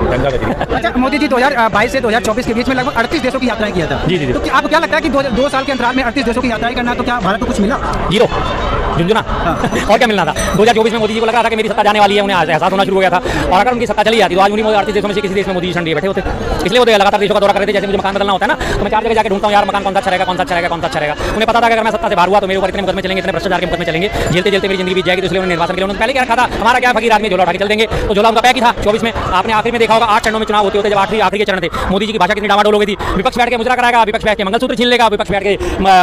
अच्छा, मोदी जी 2022 से 2024 के बीच में लगभग 38 देशों की यात्राएं किया था। जी। तो आपको क्या लगता है कि 2 साल के अंतराल में 38 देशों की यात्राएं करना, तो क्या भारत को कुछ मिला? जीरो, झुंझुना। और क्या मिलना था? 2024 में मोदी जी को लग रहा था कि मेरी सत्ता जाने वाली है, उन्हें एहसास होना शुरू हो गया था। और अगर उनकी सत्ता चली जाती तो आज उन्हीं 38 देशों में से किसी देश में मोदी जी ठंडी बैठे होते। इसलिए वो लगातार देशों का दौरा कर रहे थे। जैसे मुझे मकान बदलना होता है ना, तो मैं 4 जगह जाकर ढूंढता हूँ यार मकान कौन सा अच्छा रहेगा, कौन सा अच्छा रहेगा, कौन सा अच्छा रहेगा। उन्हें पता था कि अगर मैं सत्ता से बाहर हुआ तो मेरे ऊपर इतने मुकदमे चलेंगे, इतने भ्रष्टाचार के मुकदमे चलेंगे, झेलते झेलते मेरी जिंदगी बीत जाएगी। तो इसलिए उन्होंने निर्वाचन के लिए उन्होंने पहले क्या रखा था, हमारा क्या फकीर आदमी झोला उठा के चल देंगे। तो झोला उनका पैक ही था। 24 में आपने आखिरी में देखा होगा 8 चरणों में चुनाव होते होते जब आखिरी के चरण थे, मोदी जी की भाषा कितनी डामाडोल हो गई थी। विपक्ष बैठ के मुजरा कराएगा, विपक्ष बैठ के मंगलसूत्र छीन लेगा, विपक्ष बैठ के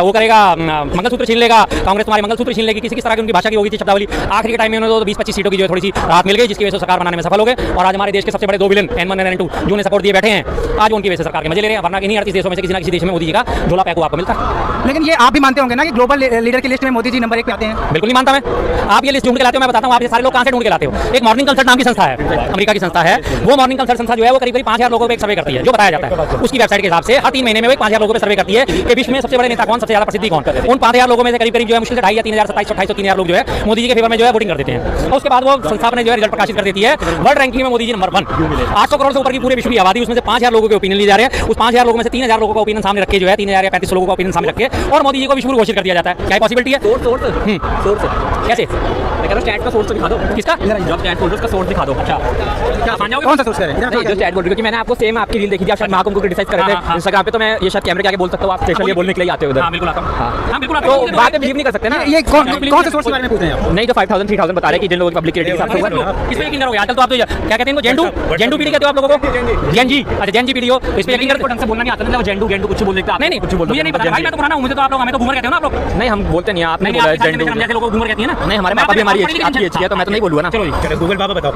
वो करेगा मंगलसूत्र छीन लेगा, कांग्रेस तुम्हारी मंगलसूत्र छीन लेगी। किस तरह की उनकी भाषा की होगी थी शब्दावली। आखिरी के टाइम में उन्होंने तो 20-25 सीटों की जो थोड़ी सी राहत मिल गई, जिसकी वजह से सरकार बनाने में सफल हो गए। और आज हमारे देश के सबसे बड़े 2 विलेन N1 और N2 जो उन्हें सपोर्ट दिए बैठे हैं, आज उनकी वजह से सरकार के मजे ले रहे हैं। वरना इन्हीं 38 देशों में से किसी ना किसी देश में मोदी जी का झोला पैक आपको मिलता है। लेकिन ये आप भी मानते होंगे ना कि ग्लोबल लीडर की लिस्ट में मोदी जी नंबर 1 पे आते हैं? बिल्कुल नहीं मानता मैं। आप ये लिस्ट ढूंढ के लाते हो, मैं बताता हूँ आप ये सारे लोग कहाँ से ढूंढ के लाते हो। एक मॉर्निंग कंसल्ट नाम की संस्था है, अमेरिका की संस्था है। वो मॉर्निंग कंसल्ट संस्था जो है वो करीब 5000 लोगों पर एक सर्वे करती है, जो बताया जाता है उसकी वेबसाइट के हिसाब से। हर 3 महीने में वो 5000 लोगों पर सर्वे करती है कि विश्व में सबसे बड़े नेता कौन, सबसे ज्यादा प्रसिद्धि कौन। उन 5000 लोगों में से करीब जो है मुश्किल से 2,500 या 3,000, 2700, 3000 लोग जो है मोदी जी के फेवर में जो है वोटिंग कर देते हैं। और उसके बाद वो संस्था ने जो है रिजल्ट प्रकाशित कर देती है। वर्ल्ड रैंकिंग में मोदी जी नंबर 1। 800 करोड़ से ऊपर की पूरे विश्व की आबादी, उसमें से 5000 लोगों के ओपिनियन लिए जा रहे हैं। उस 5000 लोगों में से 3000 लोगों का ओपिनियन सामने रखे जो है 3000 या 3500 लोगों का ओपिनियन सामने रखे और मोदी जी को विश्व घोषित कर दिया जाता है। क्या पॉसिबिलिटी है? सोर्स कैसे? मैं कह रहा हूं चैट का सोर्स तो दिखा दो। किसका? जॉब चैट फोल्डर्स का सोर्स दिखा दो। अच्छा क्या मान जाओगे? कौन सा सोर्स है? जो चैट बोल रही क्योंकि मैंने आपको सेम आपकी रील देखी थी, आप शायद महाकुंभ को क्रिटिसाइज कर रहे थे इंस्टाग्राम पे, तो मैं ये शायद कैमरे के आगे बोल सकता हूं, आप स्पेशल ये बोलने के लिए आते हो उधर। हां बिल्कुल आता हूं। हां बिल्कुल तो बात बिलीव नहीं कर सकते ना। ये कौन सा सोर्स के बारे में पूछ रहे हैं आप? नहीं, जो 5000 3000 बता रहे हैं कि जिन लोगों की पब्लिक क्रेडिट के साथ हुआ, इस पे यकीन करोगे? आजकल तो आप तो क्या कहते हैं इनको, जेंडू पीढ़ी कहते हो आप लोगों को? जेन जी। अच्छा जेन जी पीढ़ी हो, तो इस पे यकीन करो। ढंग से बोलना नहीं आता ना, वो जेंडू कुछ बोल देते आप। नहीं कुछ बोल दो, मुझे नहीं पता भाई, मैं तो पुराना हूं, मुझे तो आप लोग हमें तो बूमर कहते हो ना आप लोग। नहीं हम बोलते नहीं, आप नहीं बोल रहे जेंडू जैसे लोग बूमर कहती है ना। नहीं हमारे पापा भी हमारी आपकी एज है तो मैं तो नहीं बोलूंगा ना। चलो गूगल बाबा बताओ।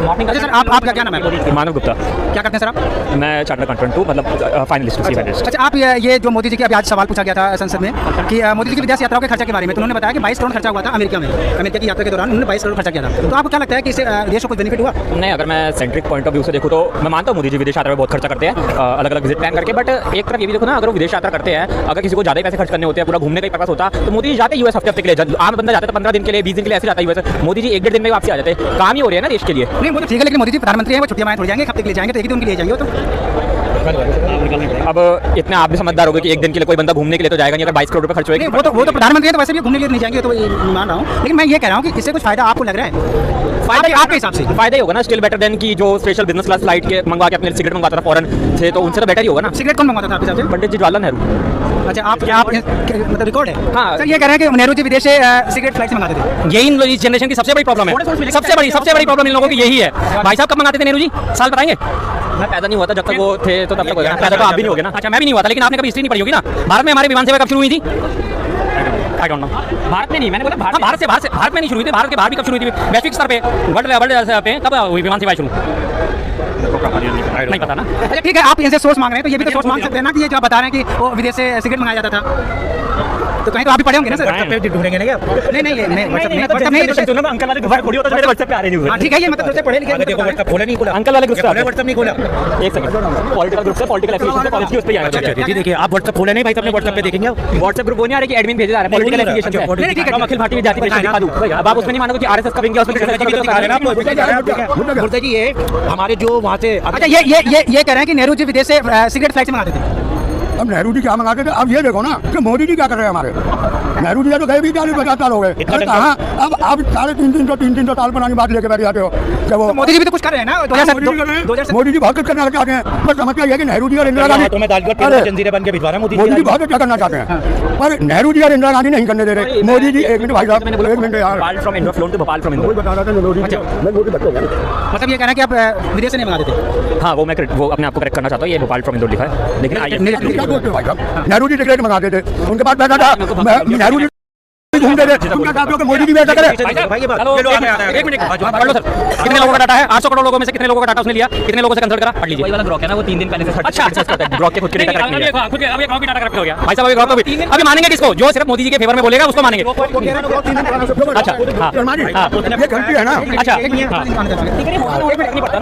मॉर्निंग सर आपका क्या नाम है? मानव गुप्ता। क्या करते हैं सर आप? मैं चार्टर्ड अकाउंटेंट हूं, मतलब फाइनलिस्ट हूं। अच्छा आप ये जो मोदी जी की अभी आज सवाल पूछा गया था संसद में कि मोदी जी की विदेश यात्राओं के खर्चे के बारे में, तो उन्होंने बताया कि 22 करोड़ खर्चा हुआ था अमेरिका में। अमेरिका की यात्रा के दौरान उन्होंने 22 करोड़ खर्चा किया था। तो आपको क्या लगता है कि इससे देश को कुछ बेनिफिट हुआ? नहीं, अगर मैं सेंट्रिक पॉइंट ऑफ व्यू से देखूँ तो मैं मानता हूँ मोदी जी विदेश यात्रा में बहुत खर्चा करते हैं, अलग अलग विजिट प्लान करके। बट एक तरफ ये भी देखो ना, अगर वो विदेश यात्रा करते हैं, अगर किसी को ज़्यादा पैसे खर्च करने होते हैं, पूरा घूमने का ही पर्पस होता, तो मोदी जी जाते यूएस हफ्ते के लिए। आम बंदा जाता है 15 दिन के लिए, 20 दिन के लिए ऐसे जाता है यूएस। मोदी जी 1-1.5 दिन में वापसी आ जाते हैं। काम ही हो रहे हैं ना देश के लिए। नहीं वो तो ठीक है, लेकिन मोदी जी प्रधानमंत्री हैं, वो छुट्टियां थोड़ी जाएंगे, हफ्ते के लिए जाएंगे, तो एक ही दिन के लिए जाएंगे। तो अब इतने आप भी समझदार हो गए कि एक दिन के लिए कोई बंदा घूमने के लिए तो जाएगा नहीं। अगर 22 करोड़ रुपए खर्च होएगी, वो तो प्रधानमंत्री है, तो वैसे भी घूमने के लिए नहीं जाएंगे, तो मान रहा हूँ। लेकिन मैं ये कह रहा हूँ कि इससे कुछ फायदा आपको लग रहा है? फायदा आपके हिसाब से फायदा ही होगा ना, स्टिल बेटर देन की जो स्पेशल बिजनेस क्लास फ्लाइट के मंगवा के अपने सिगरेट मंगवाता था फॉरेन से, तो उनसे तो बेटर ही होगा ना। सिगरेट कौन मंगवाता था आपके हिसाब से? पंडित जी जवाहरलाल नेहरू। अच्छा आप मतलब रिकॉर्ड है? हाँ सर ये कह रहे हैं कि नेहरू जी विदेश से सिगरेट फ्लाइट से मंगाते थे। यही इस जनरेशन की सबसे बड़ी प्रॉब्लम है, सबसे बड़ी प्रॉब्लम इन लोगों की यही है। भाई साहब कब मंगाते थे नेहरू जी, साल बताएंगे? मैं पैदा नहीं हुआ था, जब तक वो थे तो तब तक होगा। पैदा तो आप भी नहीं होगे ना। अच्छा मैं भी नहीं हुआ था, लेकिन आपने कभी हिस्ट्री नहीं पढ़ी होगी ना। भारत में हमारी विमान सेवा कब शुरू हुई थी? I don't know. भारत में नहीं, मैंने बोला भारत में नहीं शुरू हुई थी, भारत के बाहर भी कब शुरू हुई थी? वैश्विक स्तर पे, वर्ल्ड पे कब हुई विमान सेवा शुरू? नहीं पता ना। अच्छा ठीक है, आप इनसे सोर्स मांग रहे हैं, तो ये भी तो सोर्स मांग सकते हैं ना कि ये जो आप बता रहे हैं कि वो विदेश से सिगरेट मंगाया जाता था, तो कहीं तो आप भी पढ़े होंगे ना सर? ढूंढेंगे ना क्या? नहीं मैं व्हाट्सएप नहीं अंकल वाले ग्रुप खोलियो तो मेरे व्हाट्सएप पे आ रही है। हां ठीक है, ये मतलब सबसे पढ़े लिखे व्हाट्सएप खोला नहीं खोला, अंकल वाले ग्रुप से व्हाट्सएप नहीं खोला। एक सेकंड, पॉलिटिकल ग्रुप से पॉलिटिकल एफिलिएशन से कॉलेज की उस पे आया। अच्छा जी देखिए, आप व्हाट्सएप खोले नहीं भाई, अपने व्हाट्सएप पे देखेंगे। व्हाट्सएप ग्रुप वो नहीं आ रहा कि एडमिन भेजा जा रहा है, पॉलिटिकल एफिलिएशन से। नहीं ठीक है, अखिल भारतीय विद्यार्थी परिषद दिखा दूं। अब आप उसमें नहीं मानोगे कि आरएसएस का विंग है, उसमें कैसे दिखा रहे हैं आप? मुर्दा जी ये हमारे जो वहां से, अच्छा ये कह रहे हैं कि नेहरू जी विदेश से सिगरेट फ्लाइट से मंगाते थे। अब नेहरू जी क्या मंगाते थे? अब ये देखो ना कि मोदी जी क्या कर रहे हैं हमारे। नेहरू जी तो गए भी 40-50 साल हो गए, कहाँ अब आप 350 साल पुरानी बात लेके बैठ जाते हो। जब वो मोदी जी भी तो कुछ कर रहे हैं ना, मोदी जी बहुत कुछ करना चाहते हैं, बस समस्या ये है कि नेहरू जी और इंदिरा गांधी मोदी जी बहुत क्या करना चाहते हैं, पर नेहरू जी और इंदिरा गांधी नहीं करने दे रहे। मोदी जी एक मिनट भाई साहब, एक मिनट यार। From Indore flown to Bhopal from Indore बता रहा था मोदी। मतलब ये कहना है कि आप विदेश से नहीं मंगाते थे? हाँ वो मैं वो अपने आप को करेक्ट करना चाहता हूँ, ये भोपाल फ्रॉम इंदौर लिखा है, लेकिन नेहरू जी सिगरेट मंगाते थे, उनके पास पैसा था। नेहरू जी घूमते थे, तुमने कहा कि मोदी जी भी ऐसा करे? एक मिनट पढ़ लो सर, कितने लोगों का डाटा है? 800 करोड़ लोगों में से कितने लोगों का डाटा उसने लिया, कितने लोगों से कंसल्ट करा? पढ़ लीजिए। वही वाला ग्रॉक है ना, वो 3 दिन पहले से सर्टिफिकेट करता है। ग्रॉक के खुद के डाटा करेक्ट नहीं है, खुद के अब ये ग्रॉक की डाटा करेक्ट हो गया भाई साहब। अभी ग्रॉक अभी मानेंगे किसको? जो सिर्फ मोदी जी के फेवर में बोलेगा उसको मानेंगे। अच्छा हां ये गलती है ना। अच्छा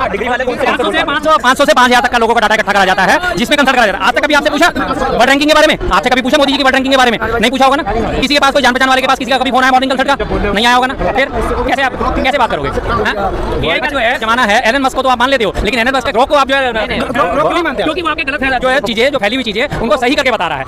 डिग्री वाले 500 से 5000 तक का लोगों का डाटा इकट्ठा करा जाता है, जिसमें कंसल्ट करा जाता है। आज तक कभी आपसे पूछा वर्ल्ड रैंकिंग के बारे में? आपसे कभी पूछा मोदी जी की वर्ल्ड रैंकिंग के बारे में? नहीं पूछा होगा ना। किसी के पास कोई जान पहचान वाले के पास किसी का कभी फोन आया मॉर्निंग कल का? नहीं आया होगा ना, फिर कैसे बात करोगे? एआई का जो है जमाना है, एलन मस्क को तो आप मान लेते हो, लेकिन एलन मस्क के ग्रोक को आप जो है, क्योंकि वो आपके गलत है जो है चीजें, जो फैली हुई चीजें उनको सही करके बता रहा है।